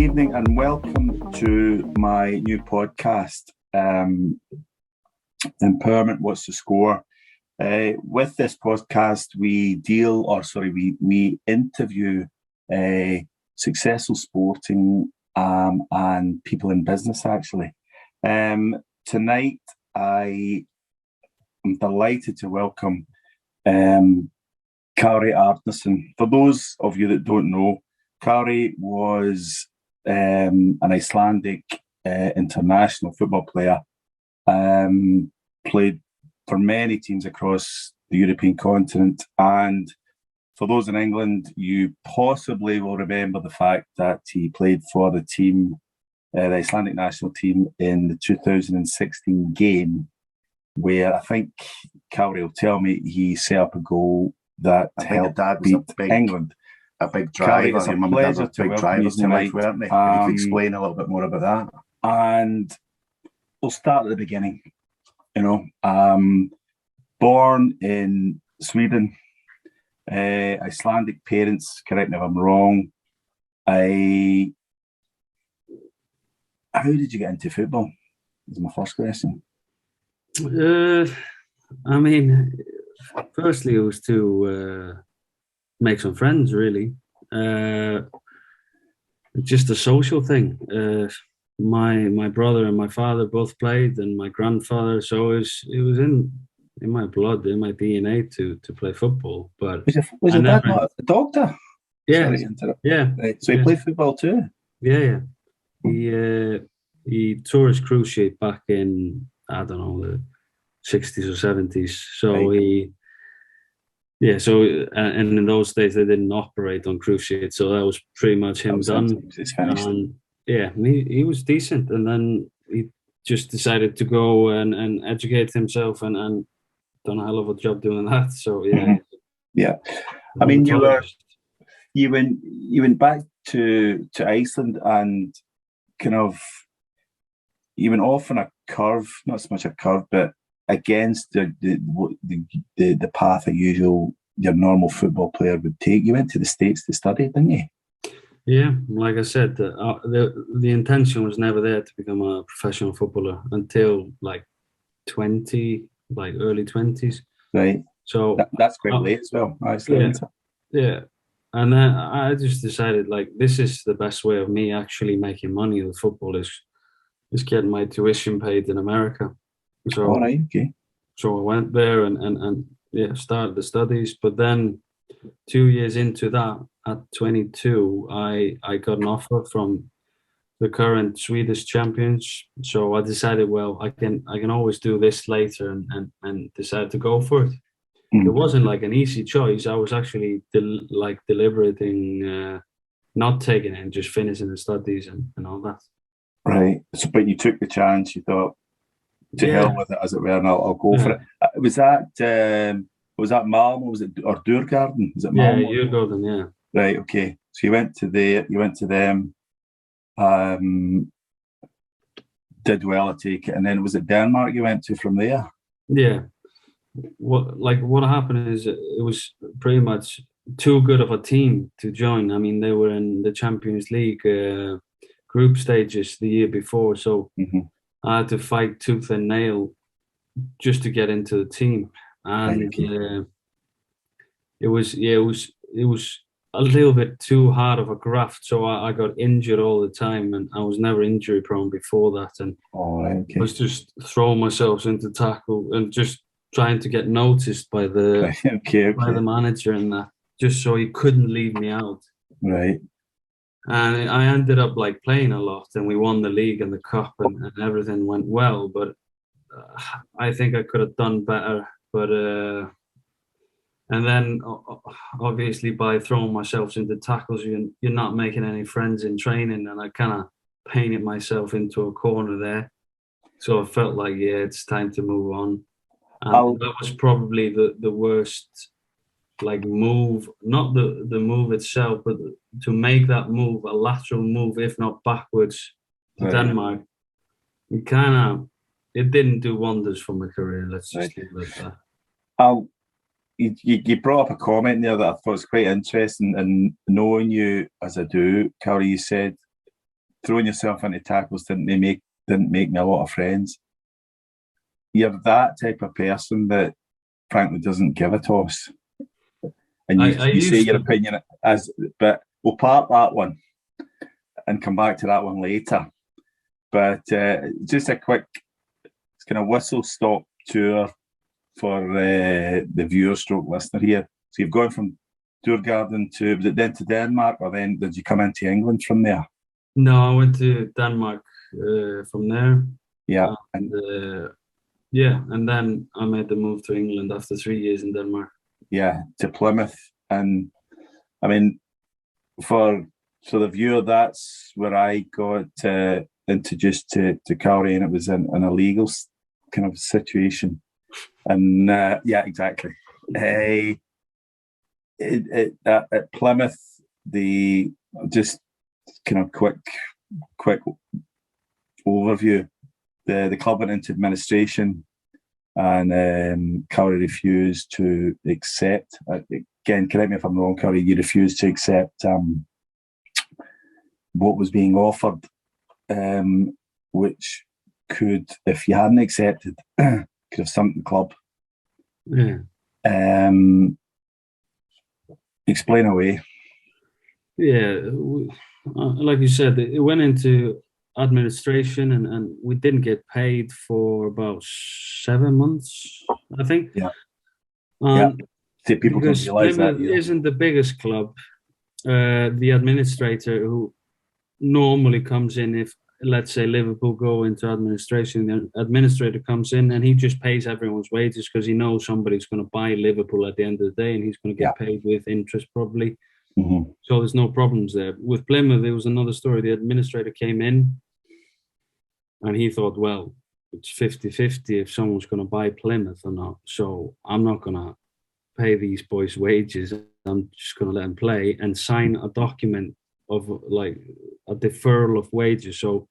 evening and welcome to my new podcast, Empowerment, What's the Score? With this podcast, we interview successful sporting and people in business, actually. Tonight, I am delighted to welcome Kári Árnason. For those of you that don't know, Kári was an Icelandic international football player, played for many teams across the European continent, and for those in England, you possibly will remember the fact that he played for the team, the Icelandic national team, in the 2016 game, where I think Kári will tell me he set up a goal that helped beat England. A big driver. It's a pleasure to welcome you tonight. Weren't they? If you could explain a little bit more about that. And we'll start at the beginning. Born in Sweden, Icelandic parents, correct me if I'm wrong. How did you get into football? Is my first question. Firstly, it was to make some friends, really. Just a social thing. My brother and my father both played, and my grandfather, so it was in my blood, in my DNA to play football. But was your dad not a doctor? Yeah. Sorry, yeah. Right. So he played football too? Yeah. He tore his cruciate back in, I don't know, the 60s or 70s. So right. And in those days they didn't operate on cruciate, so that was pretty much him done. And he was decent, and then he just decided to go and educate himself and done a hell of a job doing that. So yeah. I mean, you went back to Iceland and kind of you went off on a curve, not so much a curve, but against the path your normal football player would take. You went to the States to study, didn't you? Yeah, like I said, the intention was never there to become a professional footballer until like early 20s. Right. So that's quite late as well, actually. Yeah. And then I just decided, like, this is the best way of me actually making money with football is getting my tuition paid in America. So, all right, okay. So I went there and started the studies. But then 2 years into that, at 22, I got an offer from the current Swedish champions. So I decided, well, I can always do this later, and decided to go for it. Mm-hmm. It wasn't like an easy choice. I was actually deliberating not taking it and just finishing the studies and all that. Right. So, but you took the chance. You thought, to hell with it, as it were, and I'll go for it. Was that Malmö? Was it or Djurgården? Was it Malmö? Yeah, Djurgården. Yeah. Right. Okay. So you went to them. Did well, I take it, and then was it Denmark you went to from there? Yeah. What happened is it was pretty much too good of a team to join. I mean, they were in the Champions League group stages the year before, so I had to fight tooth and nail just to get into the team, and it was a little bit too hard of a graft. So I got injured all the time, and I was never injury prone before that, and I was just throwing myself into tackle and just trying to get noticed by the by the manager and that, just so he couldn't leave me out. Right. And I ended up playing a lot, and we won the league and the cup, and everything went well. But I think I could have done better. But and then obviously by throwing myself into tackles, you're not making any friends in training, and I kind of painted myself into a corner there. So I felt like it's time to move on. And that was probably the worst move, not the move itself, but to make that move, a lateral move, if not backwards, to Denmark. It didn't do wonders for my career. Let's just leave it at that. You brought up a comment there that I thought was quite interesting, and knowing you as I do, Kári, you said throwing yourself into tackles didn't make me a lot of friends. You're that type of person that frankly doesn't give a toss. And you say your opinion but we'll park that one and come back to that one later. But just a quick kind of whistle-stop tour for the viewer stroke listener here. So you've gone from Djurgården was it then to Denmark, or then did you come into England from there? No, I went to Denmark from there. Yeah. And then I made the move to England after 3 years in Denmark. Yeah, to Plymouth. And I mean, for the viewer, that's where I got introduced to Kári, and it was in a legal kind of situation. And yeah, exactly. At Plymouth, the just kind of quick overview. The club went into administration, and Kári refused to accept. Again, correct me if I'm wrong, Kári. You refused to accept what was being offered, which could, if you hadn't accepted, could have sunk the club. Yeah. Explain away. Yeah, like you said, it went into administration, and we didn't get paid for about 7 months, I think. Yeah. See, people don't realise that. Plymouth isn't the biggest club. The administrator who normally comes in, if let's say Liverpool go into administration, the administrator comes in and he just pays everyone's wages because he knows somebody's going to buy Liverpool at the end of the day, and he's going to get paid with interest probably. Mm-hmm. So there's no problems there. With Plymouth, it was another story. The administrator came in and he thought, well, it's 50-50 if someone's going to buy Plymouth or not. So I'm not going to pay these boys wages. I'm just going to let them play and sign a document of like a deferral of wages. So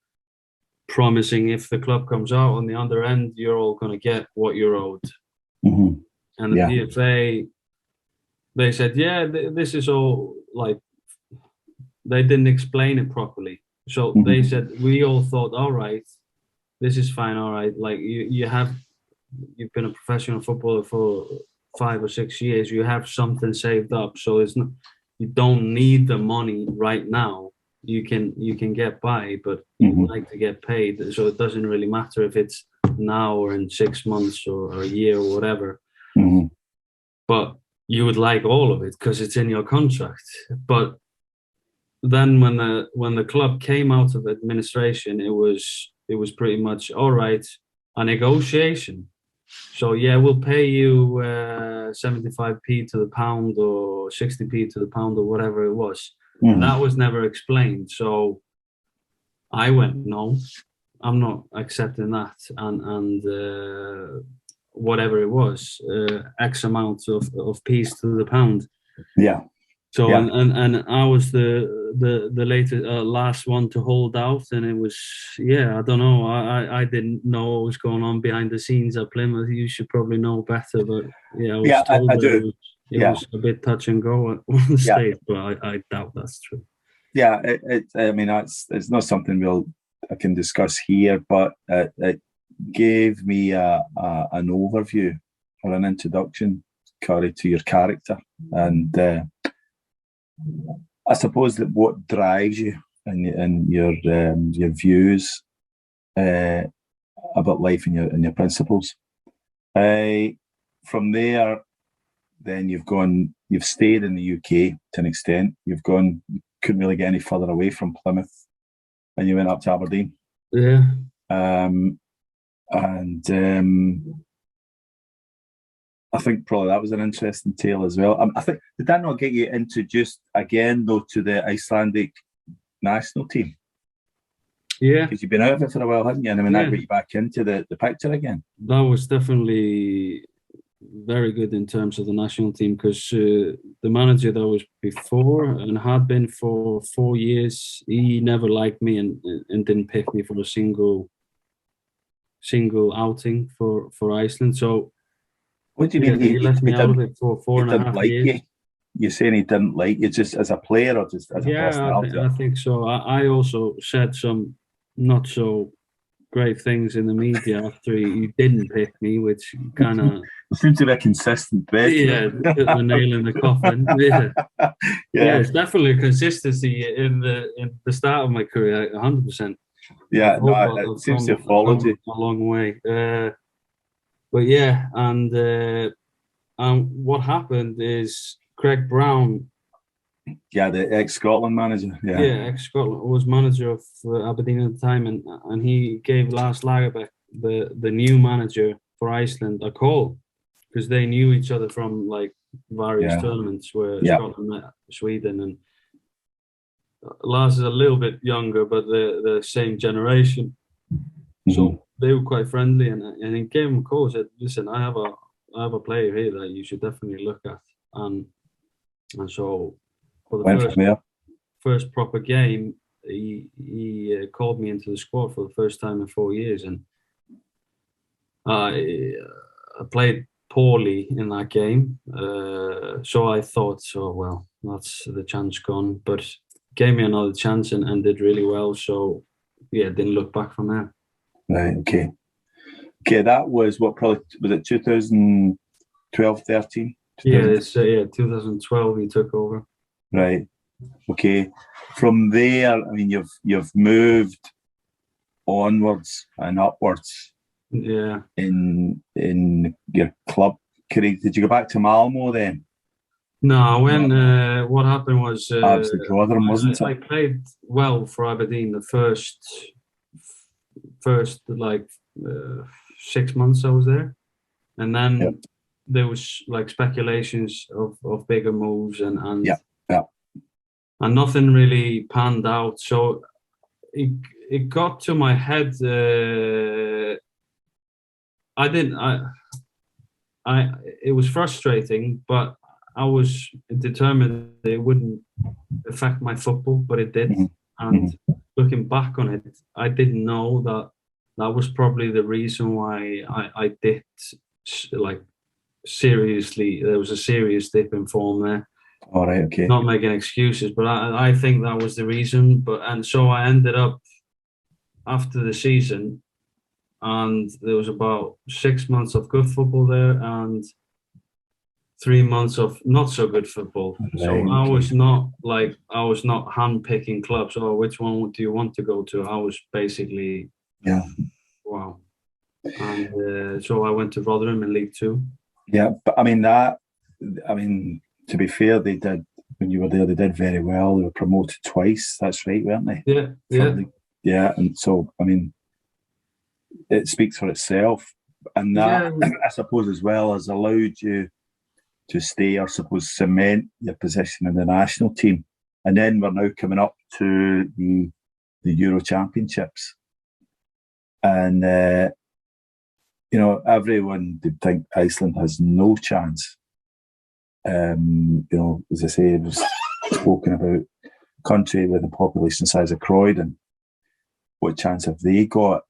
promising if the club comes out on the other end, you're all going to get what you're owed. Mm-hmm. And the PFA, they said, this is all like, they didn't explain it properly. So they said, we all thought, all right, this is fine. All right. Like you've been a professional footballer for 5 or 6 years. You have something saved up. So it's not, you don't need the money right now. You can get by, but you'd like to get paid. So it doesn't really matter if it's now or in 6 months or a year or whatever. Mm-hmm. But you would like all of it because it's in your contract. But then when the club came out of administration, it was pretty much all right, a negotiation. So we'll pay you 75p to the pound or 60p to the pound or whatever it was. And that was never explained. So I went, no, I'm not accepting that. And whatever it was, X amount of p's to the pound. Yeah. So and I was the latest last one to hold out, and it was I don't know, I didn't know what was going on behind the scenes at Plymouth. You should probably know better, but I was told I do. It was a bit touch and go at one stage, but I doubt that's true. Yeah, I mean it's not something I can discuss here, but it gave me an overview or an introduction, Kári, to your character, and I suppose that what drives you and your views about life and your principles. From there, then you've stayed in the UK to an extent. You couldn't really get any further away from Plymouth, and you went up to Aberdeen. Yeah. I think probably that was an interesting tale as well. I think, did that not get you introduced again, though, to the Icelandic national team? Yeah. Because you've been out of it for a while, hadn't you? And I mean, that got you back into the picture again. That was definitely very good in terms of the national team, because the manager that was before and had been for 4 years, he never liked me and didn't pick me for a single outing for Iceland. So what do you mean? He left me out of it for 4.5 years. you're saying he didn't like you just as a player or just as a personality? I think so. I also said some not so great things in the media after he didn't pick me, which kind of seems to be a consistent thread. Yeah, put the nail in the coffin. Yeah, it's definitely a consistency in the start of my career, 100%. Yeah, no, it seems to have followed you a long way. But yeah, and what happened is Craig Brown. Yeah, the ex-Scotland manager. Yeah, ex-Scotland was manager of Aberdeen at the time, and he gave Lars Lagerbäck, the new manager for Iceland, a call because they knew each other from like various tournaments where Scotland met Sweden, and Lars is a little bit younger, but they're the same generation, so they were quite friendly, and he gave him a call, said, "Listen, I have a player here that you should definitely look at," and so. For the first proper game, he called me into the squad for the first time in 4 years, and I played poorly in that game. So I thought, well, that's the chance gone. But gave me another chance and did really well. So yeah, didn't look back from there. Right. Okay. That was was it 2012, 13? Yeah, it's 2012 he took over. Right. Okay. From there, I mean, you've moved onwards and upwards. Yeah. In your club career, did you go back to Malmö then? No. What happened was Rotherham, wasn't it? I played well for Aberdeen the first like 6 months I was there, and then there was like speculations of bigger moves and and nothing really panned out. So it got to my head. It was frustrating, but I was determined that it wouldn't affect my football, but it did. And looking back on it, I didn't know that was probably the reason why I did like seriously. There was a serious dip in form there. All right, okay. Not making excuses, but I think that was the reason. And so I ended up after the season, and there was about 6 months of good football there and 3 months of not so good football. Right, so I was not hand-picking clubs. Oh, which one do you want to go to? I was basically wow. And so I went to Rotherham in League Two. Yeah, but to be fair, they did, when you were there, they did very well. They were promoted twice. That's right, weren't they? Yeah. And so, I mean, it speaks for itself. And that, I suppose, as well, has allowed you to stay, or suppose, cement your position in the national team. And then we're now coming up to the Euro Championships. And, everyone would think Iceland has no chance. As I say, it was spoken about country with a population size of Croydon. What chance have they got?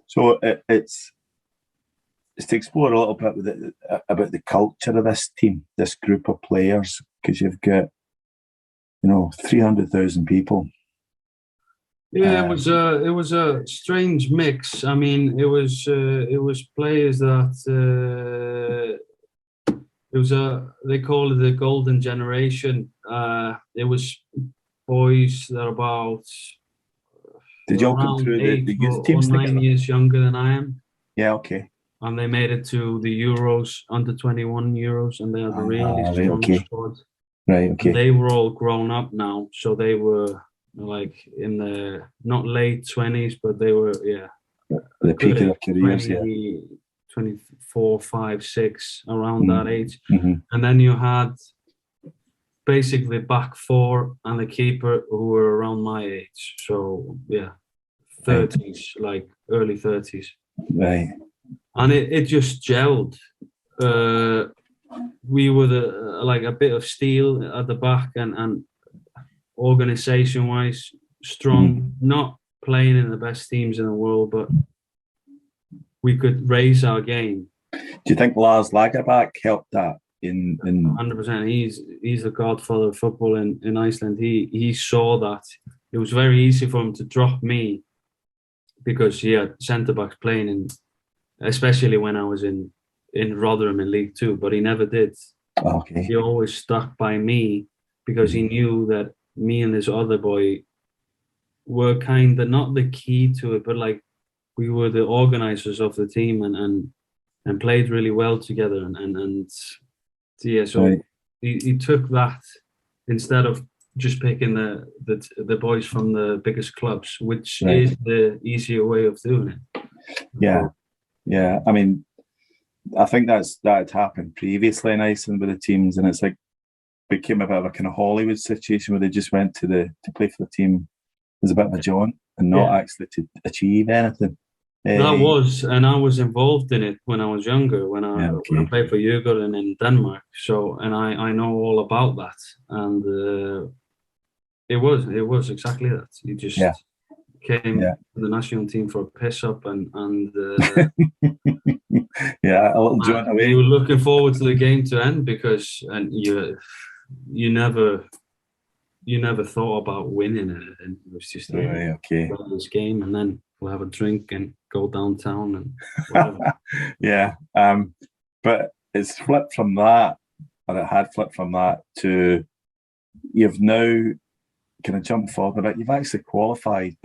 So it's to explore a little bit about the culture of this team, this group of players, because you've got 300,000 people. Yeah, it was a strange mix. I mean, it was players that. They call it the golden generation. It was boys that are about. Did you all come through the youth teams? 9 years younger than I am. Yeah, okay. And they made it to the Euros, under 21 Euros, and they had a really strong squad. Right, okay. And they were all grown up now, so they were like in the not late 20s, but they were the peak of their careers, 24, 5, 6, around that age. And then you had basically back four and the keeper who were around my age. So 30s, like early 30s. Right. And it just gelled. We were like a bit of steel at the back and organisation-wise strong, not playing in the best teams in the world, but we could raise our game. Do you think Lars Lagerbäck helped that? in 100%. He's the godfather of football in Iceland. He saw that. It was very easy for him to drop me because he had centre backs playing especially when I was in Rotherham in League Two, but he never did. Okay. He always stuck by me because he knew that me and this other boy were kind of not the key to it, but like we were the organisers of the team and played really well together. And yeah, so Right. he took that instead of just picking the boys from the biggest clubs, which Right. is the easier way of doing it. Yeah. I mean, I think that had happened previously in Iceland with the teams, and it's like became a bit of a kind of Hollywood situation where they just went to play for the team as a bit of a jaunt and not actually to achieve anything. That was, and I was involved in it when I was younger, when I played for Djurgården in Denmark. So, and I know all about that, and it was exactly that. You just came to the national team for a piss up, and a little jaunt away. You were looking forward to the game to end because, and you never thought about winning it, and it was just this game, and then we'll have a drink and go downtown and whatever. But it's flipped from that, or it had flipped from that to you've now kind of jumped forward a bit. You've actually qualified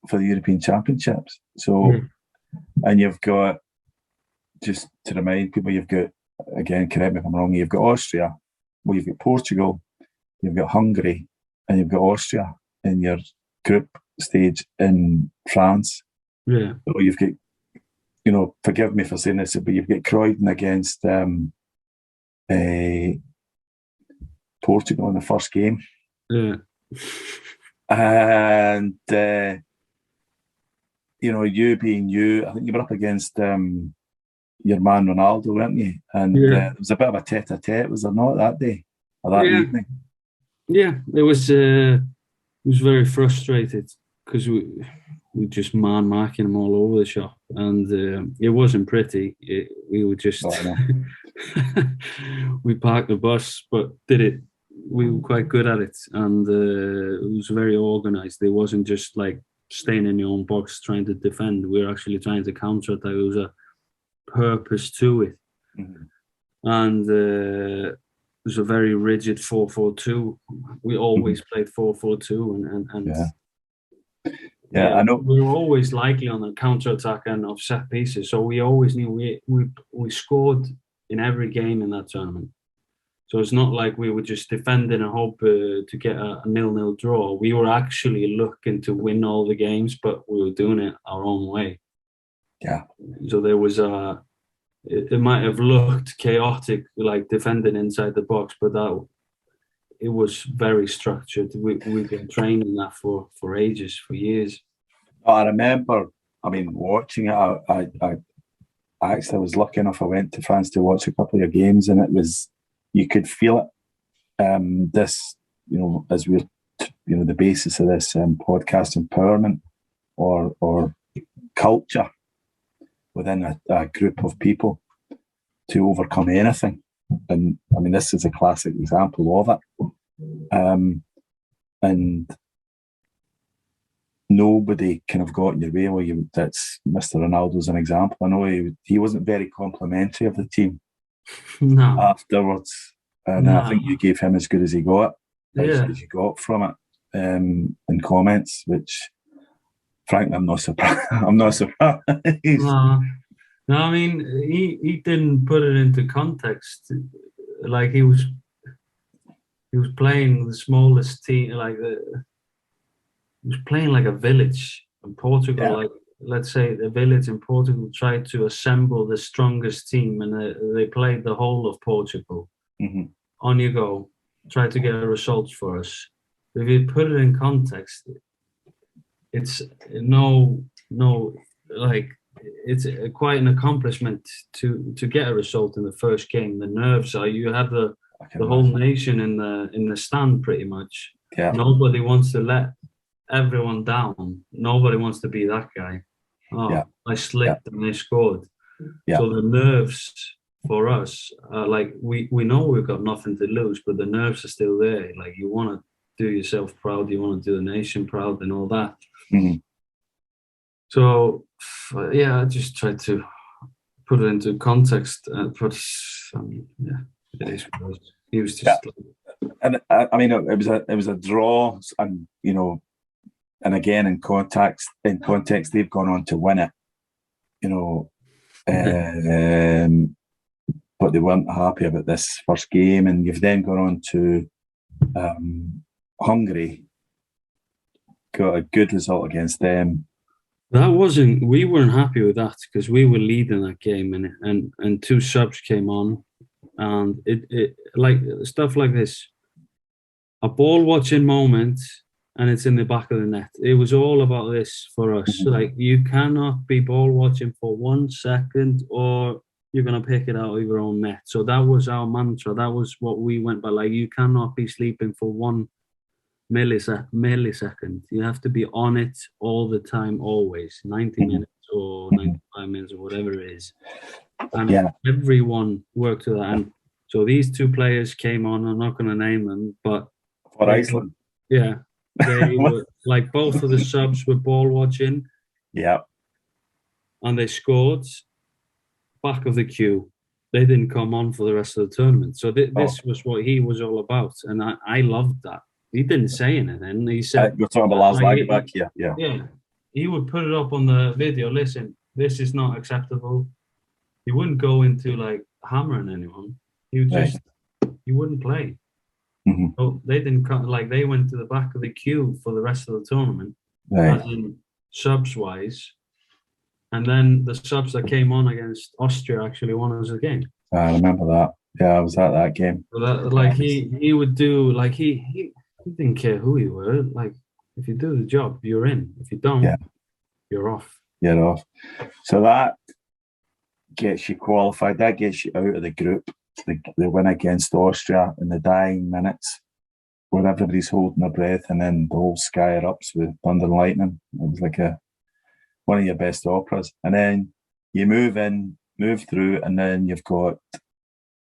for the European Championships. So, and you've got, just to remind people, you've got, again, correct me if I'm wrong, you've got Austria, well, you've got Portugal, you've got Hungary, and you've got Austria in your group stage in France. Yeah. So you've got, forgive me for saying this, but you've got Croydon against Portugal in the first game. Yeah. And, you being you, I think you were up against your man Ronaldo, weren't you? And there was a bit of a tete-a-tete, was there not, that day? Or that evening? Yeah, it was very frustrated because we just man-marking them all over the shop, and it wasn't pretty. We were just... we parked the bus, but did it. We were quite good at it, and it was very organised. It wasn't just like staying in your own box trying to defend. We were actually trying to counter-attack. There was a purpose to it. And it was a very rigid 4-4-2. We always played 4-4-2, and I know we were always likely on the counter-attack and of set pieces. So we always knew we scored in every game in that tournament. So it's not like we were just defending and hope to get a 0-0 draw. We were actually looking to win all the games, but we were doing it our own way. Yeah. So there was it might have looked chaotic, like defending inside the box, but it was very structured. We've been training that for ages, for years. I remember, watching it. I actually was lucky enough. I went to France to watch a couple of your games, and it was, you could feel it. This, as we're, the basis of this podcast, empowerment or culture within a group of people to overcome anything. And this is a classic example of it. And nobody kind of got in your way. Well, that's Mr. Ronaldo's an example. I know he wasn't very complimentary of the team afterwards. And I think you gave him as good as he got, as you got from it in comments, which frankly, I'm not surprised. No, he didn't put it into context. Like he was playing the smallest team, he was playing like a village in Portugal. Yeah. Like, let's say the village in Portugal tried to assemble the strongest team, and they played the whole of Portugal. On you go, try to get results for us. If you put it in context, it's it's quite an accomplishment to get a result in the first game. The nerves are, you have the whole nation in the stand pretty much. Yeah. Nobody wants to let everyone down. Nobody wants to be that guy. I slipped and they scored. So the nerves for us, like we know we've got nothing to lose, but the nerves are still there. Like you want to do yourself proud, you want to do the nation proud, and all that. Mhm. So yeah, I just tried to put it into context. But I mean, yeah, it is what it is. He was just. And I mean, it was a draw, and you know, and again in context, they've gone on to win it, you know, but they weren't happy about this first game, and you've then gone on to Hungary, got a good result against them. We weren't happy with that because we were leading that game, and two subs came on, and it like stuff like this, a ball watching moment, and it's in the back of the net. It was all about this for us. Mhm. Like you cannot be ball watching for 1 second, or you're gonna pick it out of your own net. So that was our mantra. That was what we went by. Like you cannot be sleeping for 1 millisecond. You have to be on it all the time, always. 90 Mhm. minutes or Mhm. 95 minutes or whatever it is. And Yeah. everyone worked to that. And so these two players came on. I'm not going to name them, but For Iceland. yeah, they were like both of the subs were ball watching. Yeah. And they scored back of the queue. They didn't come on for the rest of the tournament. So this was what he was all about, and I loved that. He didn't say anything. He said, You're talking about Lars Lagerbäck here. Yeah. Yeah. He would put it up on the video. Listen, this is not acceptable. He wouldn't go into like hammering anyone. He would just, he wouldn't play. Mhm. So they didn't come, like they went to the back of the queue for the rest of the tournament, Right. as in subs wise. And then the subs that came on against Austria actually won us the game. I remember that. Yeah, I was at that game. So that, like he would do, like he didn't care who you were. Like if you do the job, you're in. If you don't, you're off. You're off. So that gets you qualified. That gets you out of the group. The win against Austria in the dying minutes, where everybody's holding their breath, and then the whole sky erupts with thunder and lightning. It was like one of your best operas. And then you move through, and then you've got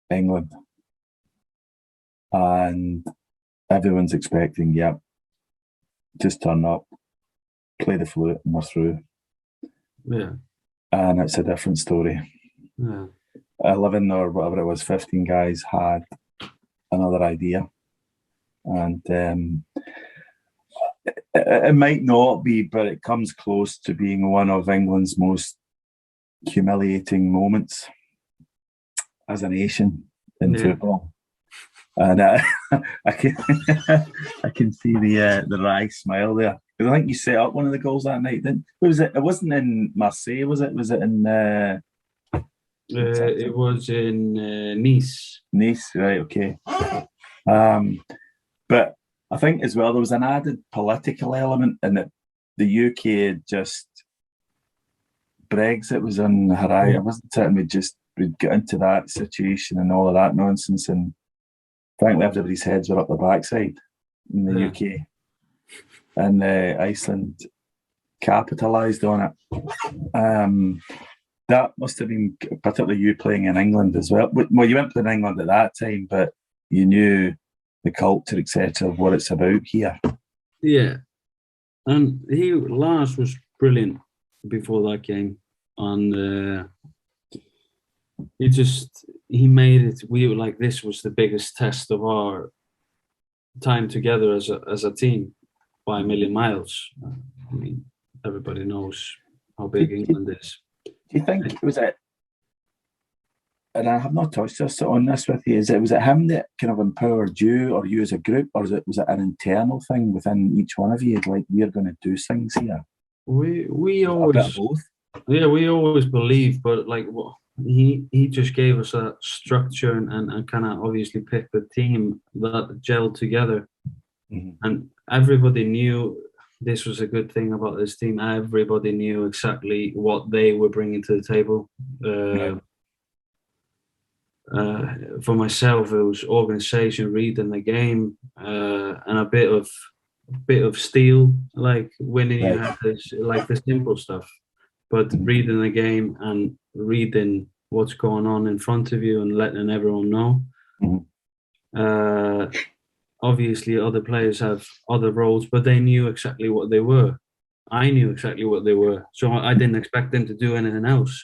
England, and everyone's expecting, just turn up, play the flute, and we're through. Yeah. And it's a different story. Yeah. 11 or whatever it was, 15 guys had another idea. And it might not be, but it comes close to being one of England's most humiliating moments as a nation in football. And I can see the wry smile there. I think you set up one of the goals that night, didn't? Who was it? It wasn't in Marseille, was it? Was it in? It was in Nice. Nice, right? Okay. But I think as well there was an added political element in it. The UK had just Brexit was on the horizon. I wasn't certain we'd get into that situation and all of that nonsense, and frankly everybody's heads were up the backside in the UK, and Iceland capitalised on it. That must have been particularly you playing in England as well. Well, you weren't playing in England at that time, but you knew the culture, etc., of what it's about here. Yeah, and Lars was brilliant before that game, and he made it. We were like, this was the biggest test of our time together as a team by a million miles. I mean, everybody knows how big England is. Do you think was it? And I have not touched on this with you. Was it him that kind of empowered you, or you as a group, or was it an internal thing within each one of you? Like, we're going to do things here. We always both. Yeah, we always believe, but like he just gave us a structure and kind of obviously picked the team that gelled together, and everybody knew. This was a good thing about this team. Everybody knew exactly what they were bringing to the table. For myself, it was organisation, reading the game, and a bit of steel, like winning. You have this, like the simple stuff, but reading the game and reading what's going on in front of you and letting everyone know. Obviously, other players have other roles, but they knew exactly what they were. I knew exactly what they were, so I didn't expect them to do anything else.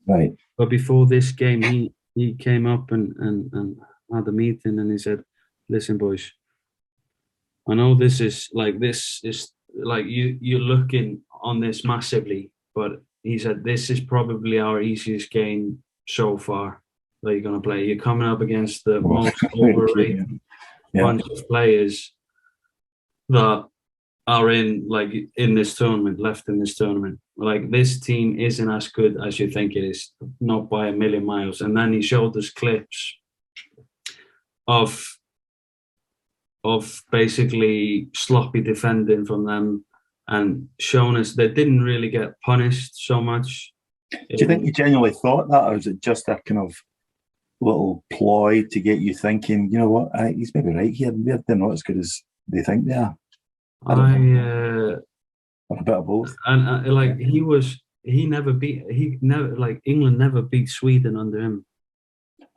Right. But before this game, he came up and had a meeting, and he said, "Listen, boys, I know this is like you're looking on this massively, but," he said, "this is probably our easiest game so far that you're going to play. You're coming up against the most overrated bunch of players that are in this tournament, left in this tournament. Like, this team isn't as good as you think it is, not by a million miles." And then he showed us clips of basically sloppy defending from them, and shown us they didn't really get punished so much. Do you think you genuinely thought that, or was it just a kind of little ploy to get you thinking, you know what, he's maybe right here, they're not as good as they think they are? Or a bit of both. And England never beat Sweden under him,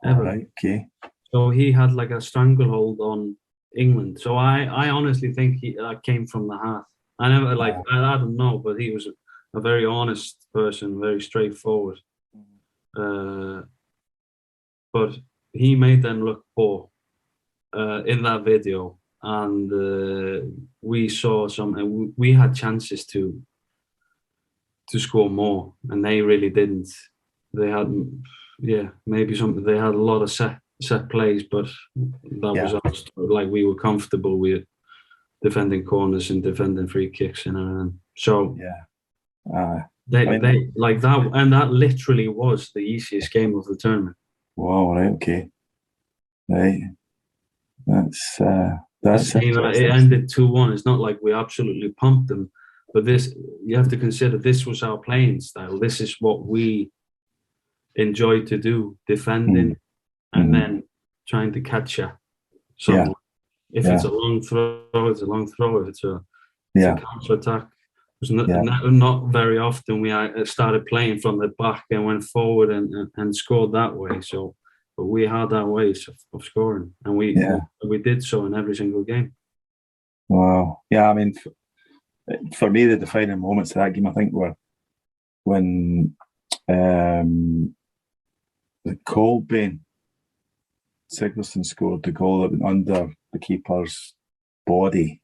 ever. Right, okay. So he had like a stranglehold on England. So I honestly think that came from the heart. I never I don't know, but he was a very honest person, very straightforward. But he made them look poor in that video, and we saw some. We had chances to score more, and they really didn't. They had, maybe something. They had a lot of set plays, but that was us. Like, we were comfortable with defending corners and defending free kicks and everything. So they like that, and that literally was the easiest game of the tournament. Wow! Right. Okay. Right. That's it ended 2-1. It's not like we absolutely pumped them, but this, you have to consider, this was our playing style. This is what we enjoy to do: defending and then trying to catch you. So if it's a long throw, it's a long throw. If it's a counter attack. Not very often we started playing from the back and went forward and scored that way. So, but we had our ways of scoring, and we did so in every single game. Wow. Yeah, I mean, for me, the defining moments of that game, I think, were when the Colbain Sigurdsson scored the goal that went under the keeper's body,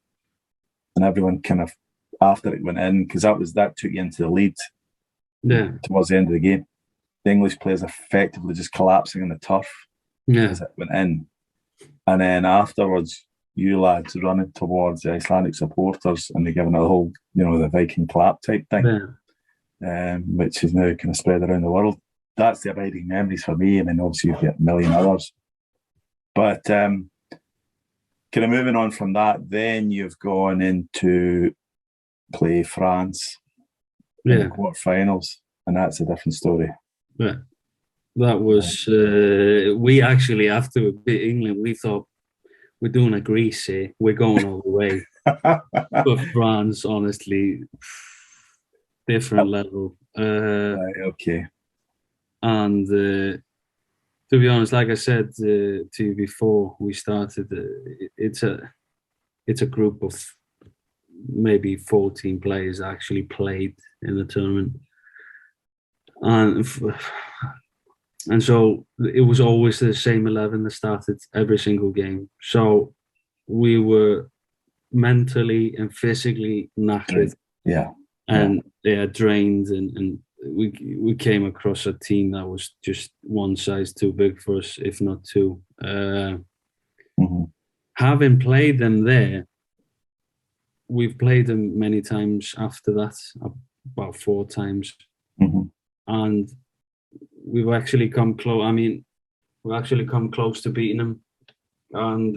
and everyone kind of, after it went in, because that took you into the lead towards the end of the game. The English players effectively just collapsing on the turf as it went in. And then afterwards, you lads running towards the Icelandic supporters, and they're giving a whole, the Viking clap type thing, which is now kind of spread around the world. That's the abiding memories for me. I mean, obviously you've got a million others. But kind of moving on from that, then you've gone into play France in the quarterfinals, and that's a different story. Yeah, that was we actually, after we beat England, we thought, we're doing a Greece here, we're going all the way. But France, honestly, different level. Okay. And to be honest, like I said to you before we started, it's a group of maybe 14 players actually played in the tournament, and so it was always the same 11 that started every single game. So we were mentally and physically knackered, drained, and we came across a team that was just one size too big for us, if not two. Having played them there, we've played them many times after that, about 4 times. And we've actually come close. I mean, we've actually come close to beating them, and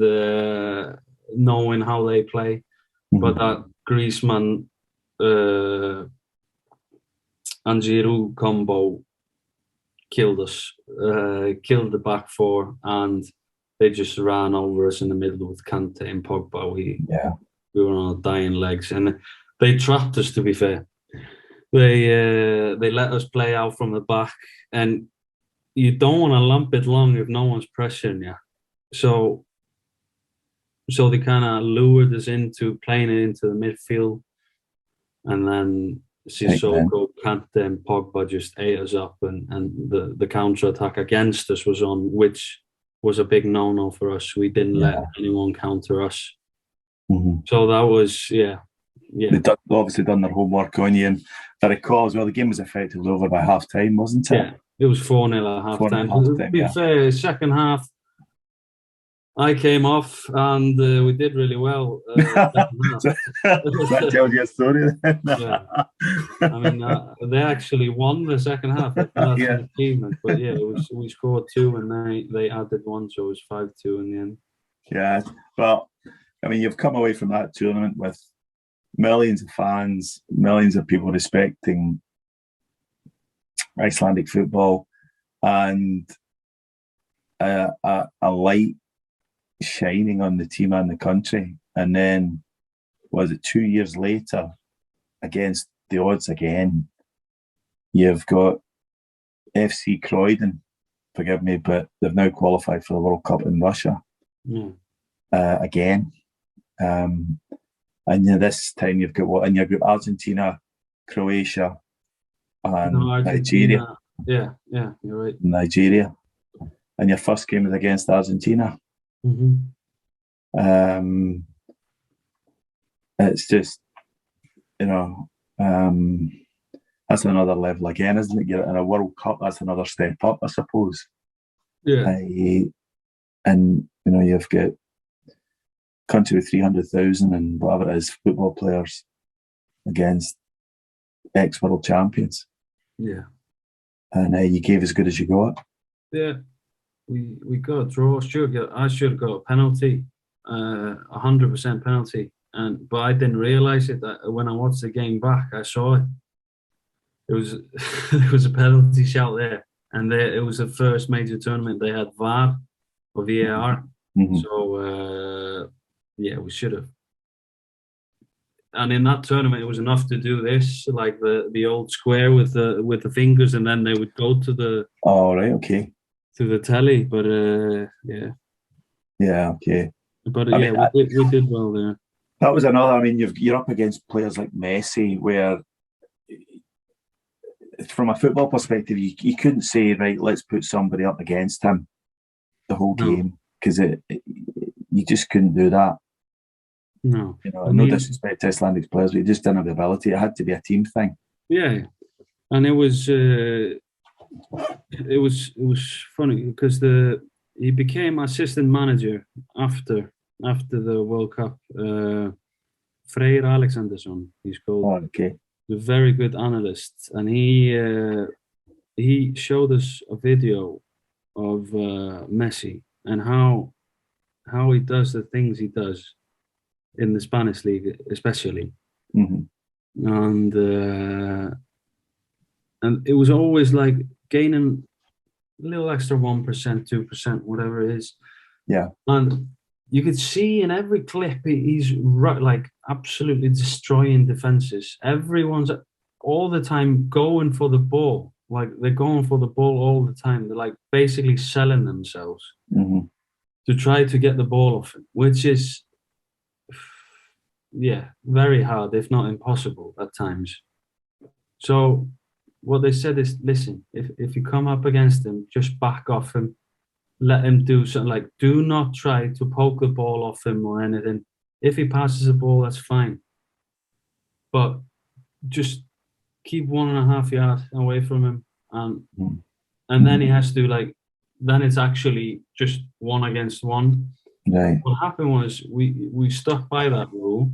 knowing how they play. But that Griezmann and Giroud combo killed us, killed the back four, and they just ran over us in the middle with Kante and Pogba. We were on our dying legs, and they trapped us, to be fair. They let us play out from the back, and you don't want to lump it long if no one's pressuring you. So they kind of lured us into playing it into the midfield, and then Sissoko, Kante, and Pogba just ate us up, and the counter attack against us was on, which was a big no for us. We didn't let anyone counter us. Mm-hmm. So that was They'd obviously done their homework on you, and I recall as well the game was effectively over by half time, wasn't it? Yeah, it was 4-0 at half time. To be fair, second half I came off and we did really well. That tells you a story then. Yeah. I mean, they actually won the second half. That's an achievement. But yeah, we scored 2 and they added 1, so it was 5-2 in the end. Yeah, well, I mean, you've come away from that tournament with millions of fans, millions of people respecting Icelandic football, and a light shining on the team and the country. And then, was it 2 years later, against the odds again, you've got FC Croydon, forgive me, but they've now qualified for the World Cup in Russia again. And this time you've got what in your group? Argentina, Croatia, and Nigeria. Yeah, you're right. Nigeria. And your first game was against Argentina. Mm-hmm. It's just, that's another level again, isn't it? You're in a World Cup, that's another step up, I suppose. Yeah. And, you've got country with 300,000 and whatever it is, football players against ex-world champions. Yeah. And you gave as good as you got. Yeah. We got a draw. I should have got a penalty, 100% penalty, but I didn't realise it. That when I watched the game back, I saw it. It was there was a penalty shout there, and it was the first major tournament they had VAR or VAR. Mm-hmm. So we should have. And in that tournament, it was enough to do this, like the old square with the fingers, and then they would go to the. Oh right, okay. To the telly, but yeah, okay. But we did well there. That was another. I mean, you're up against players like Messi, where from a football perspective, you couldn't say, right, let's put somebody up against him the whole game, because you just couldn't do that. No, no disrespect to Icelandic players, but you just didn't have the ability. It had to be a team thing. Yeah, and it was. It was funny because he became assistant manager after the World Cup. Freyr Alexandersson, he's called. Oh, okay. A very good analyst, and he showed us a video of Messi and how he does the things he does in the Spanish league, especially. Mm-hmm. And it was always like gaining a little extra 1%, 2%, whatever it is. Yeah. And you could see in every clip he's like absolutely destroying defenses. Everyone's all the time going for the ball. Like they're going for the ball all the time. They're like basically selling themselves to try to get the ball off him, which is very hard, if not impossible at times. So what they said is, listen, if you come up against him, just back off him, let him do something. Like, do not try to poke the ball off him or anything. If he passes the ball, that's fine. But just keep 1.5 yards away from him. And then he has to, then it's actually just 1 against 1. Right. What happened was we stuck by that rule.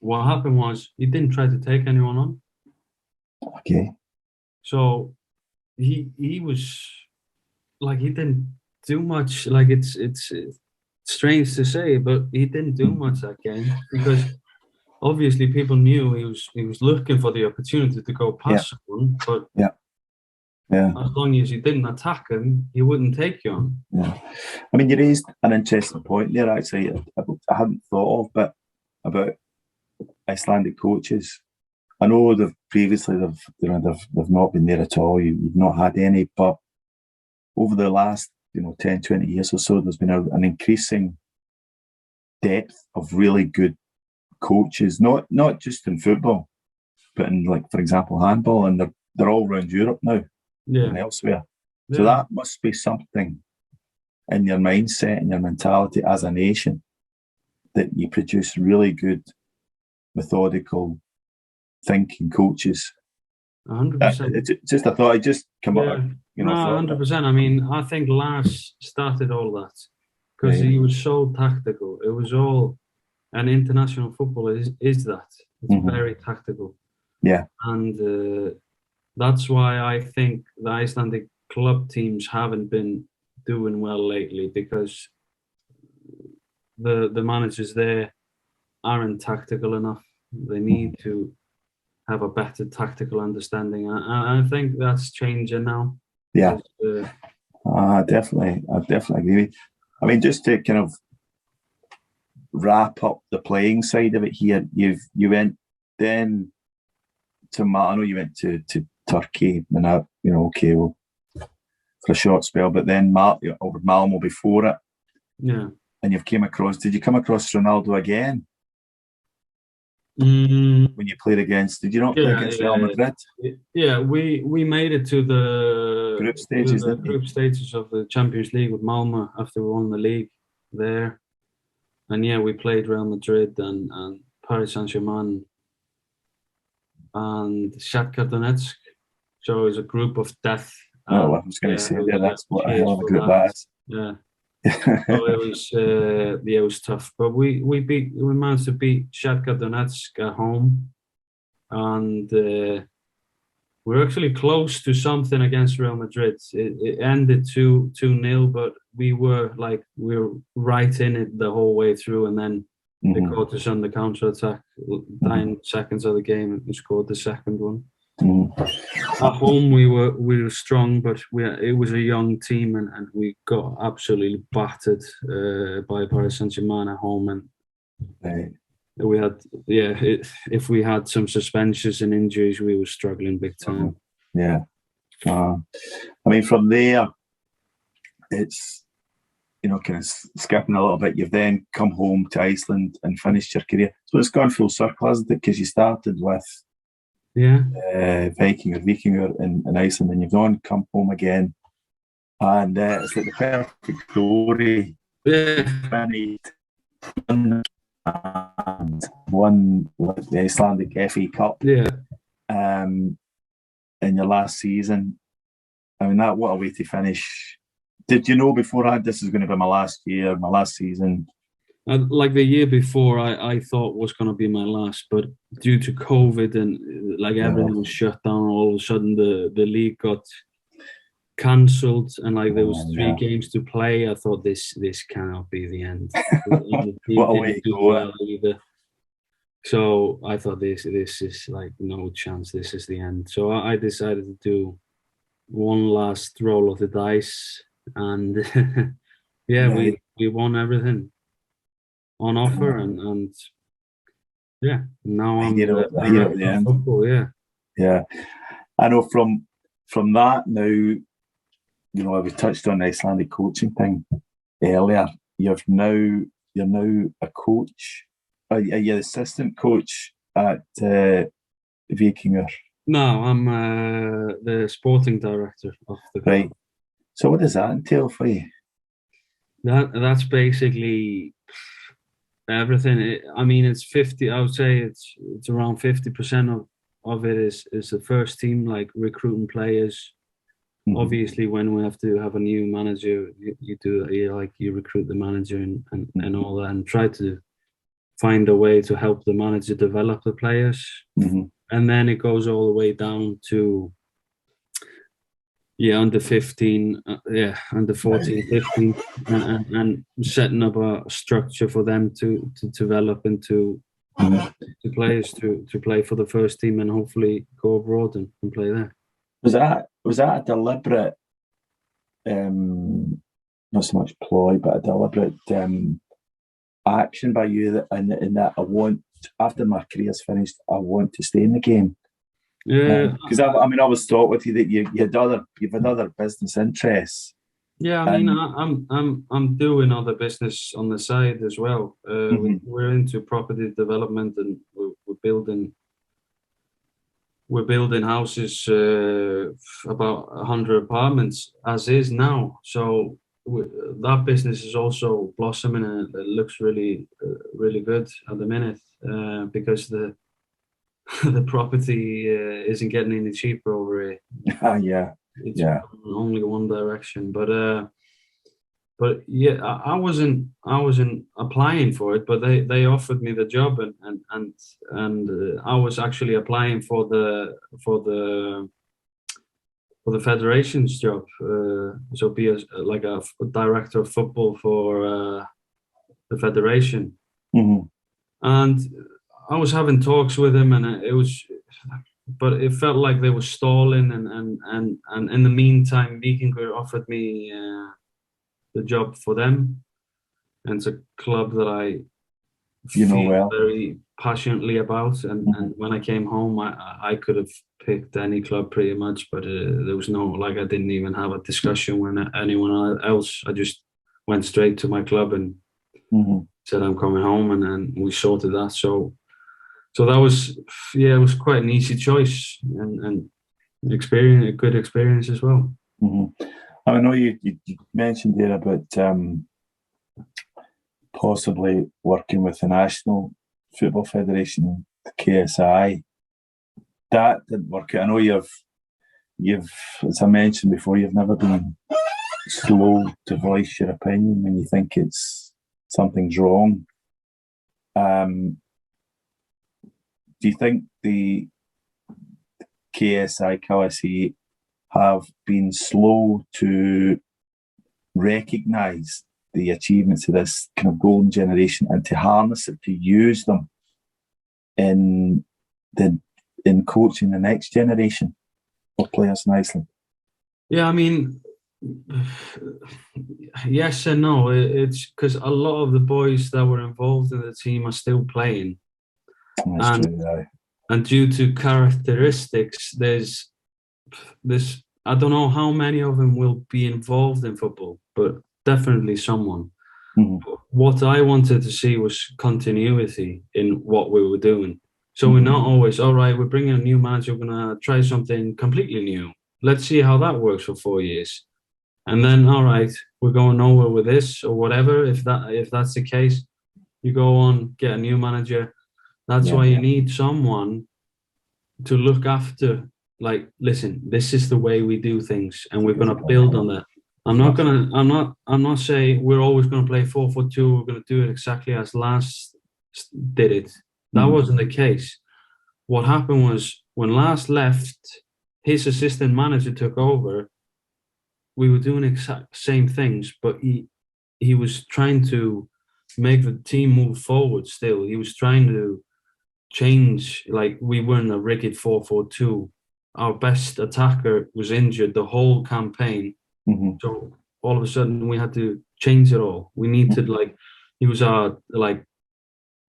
What happened was he didn't try to take anyone on. Okay. So he was he didn't do much. Like it's strange to say, but he didn't do much that game because obviously people knew he was looking for the opportunity to go past someone. But as long as you didn't attack him, he wouldn't take you on. Yeah. I mean, you raised an interesting point there. Actually, I hadn't thought of, but about Icelandic coaches. I know they've not been there at all. You've not had any, but over the last 10, 20 years or so, there's been an increasing depth of really good coaches, not just in football, but in, like, for example, handball, and they're all around Europe now and elsewhere. Yeah. So that must be something in your mindset and your mentality as a nation, that you produce really good, methodical thinking coaches. 100%. It's just a thought. I just come up. No, 100%. I mean, I think Lars started all that because he was so tactical. It was all, and international football is that. It's very tactical. Yeah. And that's why I think the Icelandic club teams haven't been doing well lately, because the managers there aren't tactical enough. They need to have a better tactical understanding. I think that's changing now. Yeah. Definitely. I definitely agree. I mean, just to kind of wrap up the playing side of it here, you went then to I know you went to Turkey, and that, for a short spell, but then over Malmö before it. Yeah. And did you come across Ronaldo again? When you played against, did you not play against Real Madrid? Yeah, we made it to the group stages, group stages of the Champions League with Malmö after we won the league there. And we played Real Madrid and Paris Saint-Germain and Shakhtar Donetsk. So it was a group of death. I was going to say, that's what a hell of a group that is. Yeah. So it was tough, but we managed to beat Shakhtar Donetsk at home, and we're actually close to something against Real Madrid. It ended 2-0, but we were right in it the whole way through, and then they caught us on the counter attack. 9 seconds of the game, and we scored the second one. At home we were strong, but it was a young team, and we got absolutely battered by Paris Saint-Germain at home, and we had if we had some suspensions and injuries, we were struggling big time. I mean, from there it's kind of skipping a little bit. You've then come home to Iceland and finished your career, so it's gone full circle, hasn't it? Because you started with Víkingur in Iceland, and you've come home again, and it's like the perfect story. And won the Icelandic FA Cup. In your last season. I mean, what a way to finish. Did you know beforehand this is going to be my last year, my last season? Like the year before, I thought was going to be my last, but due to COVID and everything was shut down, all of a sudden the league got cancelled, and there was 3 games to play. I thought this cannot be the end. What a way to go! Either. So I thought this is no chance. This is the end. So I decided to do one last roll of the dice, and we won everything on offer, and now I'm here at the end. Football, I know from that now. We touched on the Icelandic coaching thing earlier. You're now a coach. Are you the assistant coach at Víkingur? No, I'm the sporting director of the club. Right. So what does that entail for you? That's basically everything. I mean, it's 50. I would say it's around 50% of it is the first team, like recruiting players. Obviously, when we have to have a new manager, you recruit the manager and all that, and try to find a way to help the manager develop the players. And then it goes all the way down to under 15, under 14, 15, and setting up a structure for them to develop into players to play for the first team, and hopefully go abroad and play there. Was that a deliberate, not so much ploy, but a deliberate action by you in that I want, after my career's finished, I want to stay in the game? Yeah, because I was taught with you that you've had other business interests, Yeah, I mean, I'm doing other business on the side as well. We're into property development, and we're building houses, about 100 apartments as is now. So that business is also blossoming, and it looks really good at the minute, because the the property isn't getting any cheaper over here. It's only one direction. But yeah, I wasn't applying for it, but they offered me the job, and I was actually applying for the federation's job, so be like a director of football for the federation. And I was having talks with him, and but it felt like they were stalling, and in the meantime, Víkingur offered me the job for them, and it's a club that I feel very passionately about. And when I came home, I could have picked any club pretty much, but there was no, like, I didn't even have a discussion with anyone else. I just went straight to my club and said I'm coming home, and we sorted that. So that was, it was quite an easy choice, and a good experience as well. I know you mentioned there about possibly working with the National Football Federation, the KSI. That didn't work out. I know you've, as I mentioned before, you've never been slow to voice your opinion when you think something's wrong. Do you think the KSI have been slow to recognise the achievements of this kind of golden generation and to harness it, to use them in coaching the next generation of players in Iceland? Yeah, I mean, yes and no. It's because a lot of the boys that were involved in the team are still playing. That's true. And due to characteristics, there's I don't know how many of them will be involved in football, but definitely someone. What I wanted to see was continuity in what we were doing. So we're not always, all right, we're bringing a new manager, we're going to try something completely new. Let's see how that works for 4 years. And then, all right, we're going nowhere with this or whatever. If that's the case, you go on, get a new manager. That's why you need someone to look after, like, listen, this is the way we do things, and we're going to build on that. I'm not saying we're always going to play 4-4-2. We're going to do it exactly as Lars did it. That wasn't the case. What happened was when Lars left, his assistant manager took over. We were doing exact same things, but he was trying to make the team move forward still. He was trying to change, like, we were in a rigged 4-4-2. Our best attacker was injured the whole campaign. So all of a sudden we had to change it all. We needed, like, he was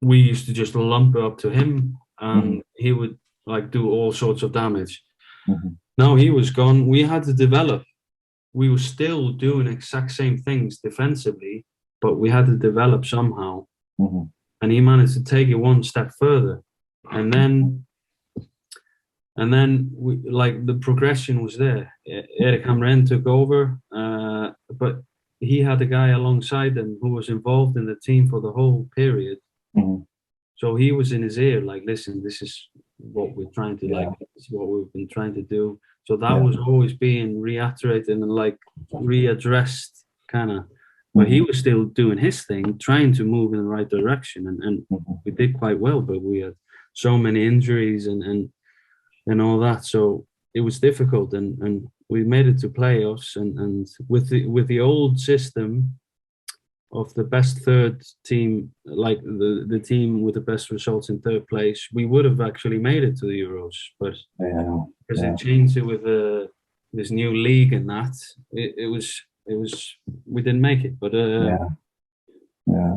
we used to just lump it up to him, and he would, like, do all sorts of damage. Now he was gone. We had to develop. We were still doing exact same things defensively, but we had to develop somehow. And he managed to take it one step further. And then we, like, the progression was there. Erik Hamren took over, but he had a guy alongside him who was involved in the team for the whole period. So he was in his ear, like, listen, this is what we're trying to, like, this is what we've been trying to do. So that was always being reiterated and, like, readdressed, kind of. But he was still doing his thing, trying to move in the right direction, and we did quite well, but we had so many injuries and all that, so it was difficult, and we made it to playoffs, and with the old system of the best third team, like the team with the best results in third place, we would have actually made it to the Euros, but because they changed it with this new league and that, it was we didn't make it, but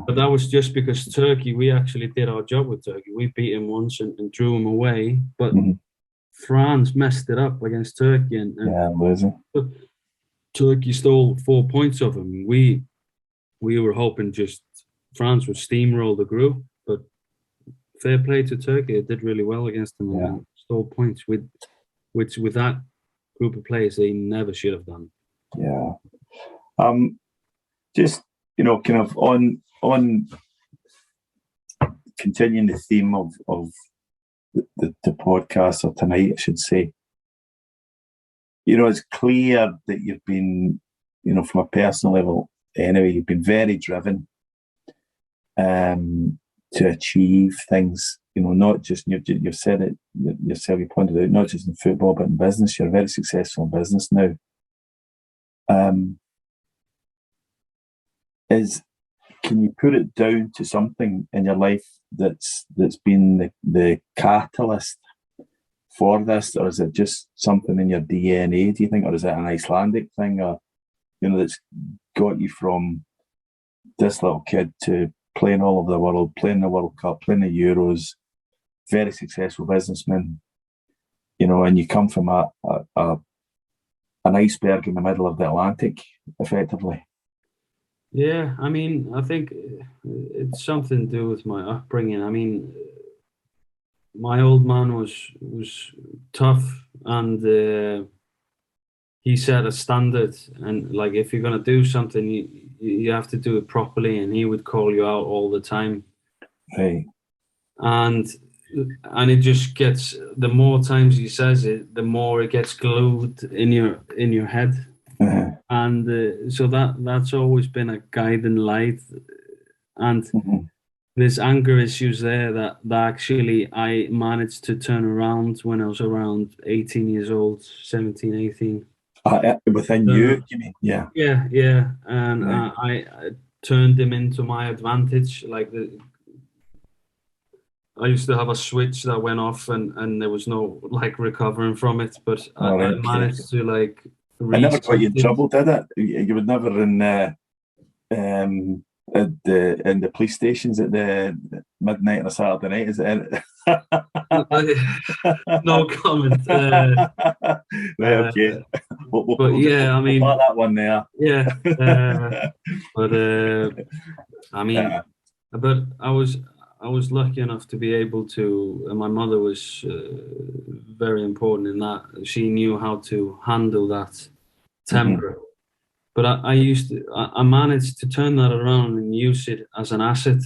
but that was just because Turkey, we actually did our job with Turkey. We beat him once and drew him away, but France messed it up against Turkey and losing. Turkey stole 4 points of them. We were hoping just France would steamroll the group, but fair play to Turkey. It did really well against them and stole points, which with that group of players they never should have done. Yeah. Just, kind of on continuing the theme of the podcast of tonight, I should say. It's clear that you've been, from a personal level anyway, you've been very driven to achieve things, not just, you've said it yourself, you pointed out, not just in football, but in business. You're very successful in business now. Can you put it down to something in your life that's been the catalyst for this, or is it just something in your DNA, do you think, or is it an Icelandic thing, or that's got you from this little kid to playing all over the world, playing the World Cup, playing the Euros, very successful businessman, and you come from an iceberg in the middle of the Atlantic, effectively. Yeah, I mean, I think it's something to do with my upbringing. I mean, my old man was tough, and he set a standard. And like, if you're gonna do something, you have to do it properly. And he would call you out all the time. Hey, and it just gets, the more times he says it, the more it gets glued in your head. uh-huh. And so that's always been a guiding light. And there's anger issues there that actually I managed to turn around when I was around 18 years old, 17, 18. Within you mean? Yeah. Yeah. And I turned them into my advantage. Like, I used to have a switch that went off and there was no like recovering from it, but I managed to like. I never got you in trouble, did it? You were never in the police stations at the midnight on a Saturday night, is it? No comment. Right, okay. But yeah, I mean, we'll that one there. Yeah, but I mean, but I was lucky enough to be able to. And my mother was very important in that. She knew how to handle that temper. But I managed to turn that around and use it as an asset.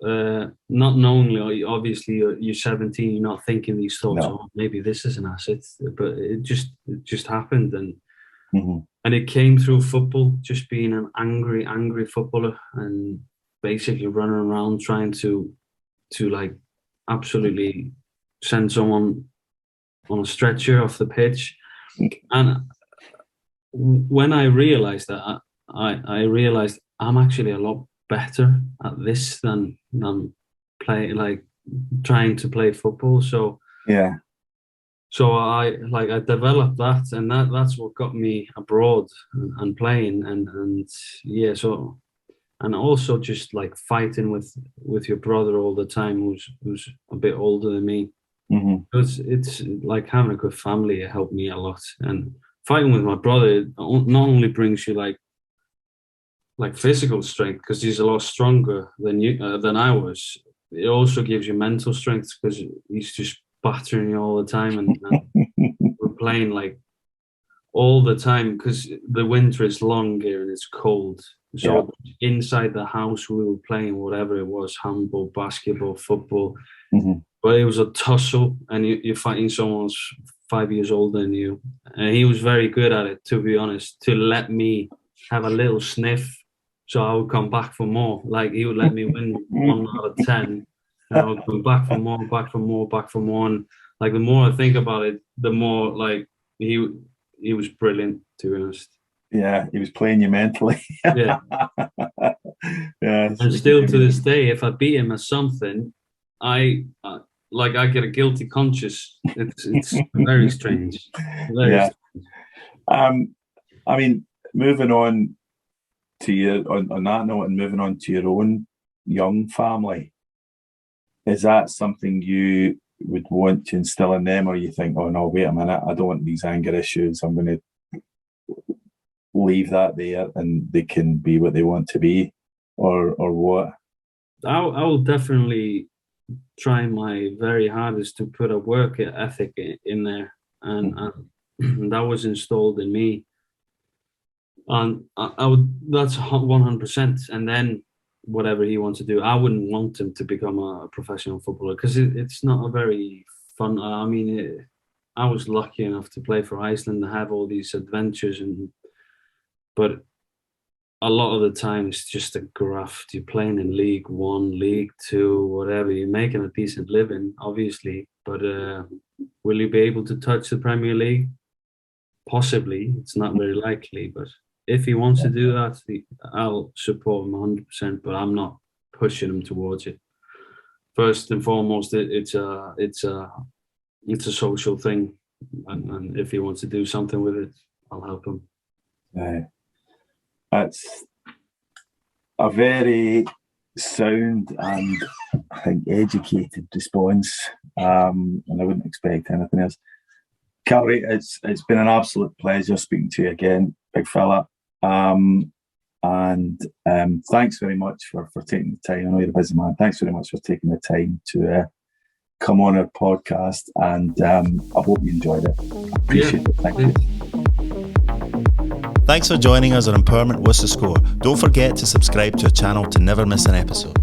Not knowingly, obviously, you're 17, you're not thinking these thoughts. No. Oh, maybe this is an asset, but it just happened, and it came through football. Just being an angry footballer, and basically running around trying to like absolutely send someone on a stretcher off the pitch. And when I realized that, I realized I'm actually a lot better at this than trying to play football. So yeah. So I developed that, and that's what got me abroad and playing, and yeah. So, and also just like fighting with your brother all the time, who's a bit older than me. Because it's like having a good family. It helped me a lot, and fighting with my brother not only brings you like physical strength, because he's a lot stronger than I was. It also gives you mental strength, because he's just battering you all the time, and we're playing like all the time, because the winter is long here and it's cold. So inside the house we were playing whatever it was, handball, basketball, football. But it was a tussle, and you're fighting someone who's 5 years older than you. And he was very good at it, to be honest, to let me have a little sniff, so I would come back for more. Like, he would let me win 1 out of 10. And I would go back for more, back for more, back for more. And like, the more I think about it, the more like he was brilliant, to be honest. Yeah, he was playing you mentally. Yeah. Yeah. And still to this day, if I beat him at something, I get a guilty conscience. It's very strange. Very strange. I mean, moving on to on that note, and moving on to your own young family, is that something you would want to instill in them, or you think, oh no, wait a minute, I don't want these anger issues, I'm going to leave that there and they can be what they want to be, or what? I will definitely try my very hardest to put a work ethic in there, and that was installed in me. And I would, that's 100%. And then whatever he wants to do, I wouldn't want him to become a professional footballer, because it's not a very fun. I mean, I was lucky enough to play for Iceland and have all these adventures, but a lot of the time it's just a graft. You're playing in League One, League Two, whatever. You're making a decent living, obviously, but will you be able to touch the Premier League? Possibly. It's not very likely, but if he wants to do that, I'll support him 100%. But I'm not pushing him towards it. First and foremost, it's a social thing, and if he wants to do something with it, I'll help him. That's a very sound and, I think, educated response, and I wouldn't expect anything else. Kári, it's been an absolute pleasure speaking to you again, big fella, and thanks very much for taking the time. I know you're a busy man. Thanks very much for taking the time to come on our podcast, and I hope you enjoyed it. I appreciate it. Thank you. Thanks for joining us on Empowerment What's the Score. Don't forget to subscribe to our channel to never miss an episode.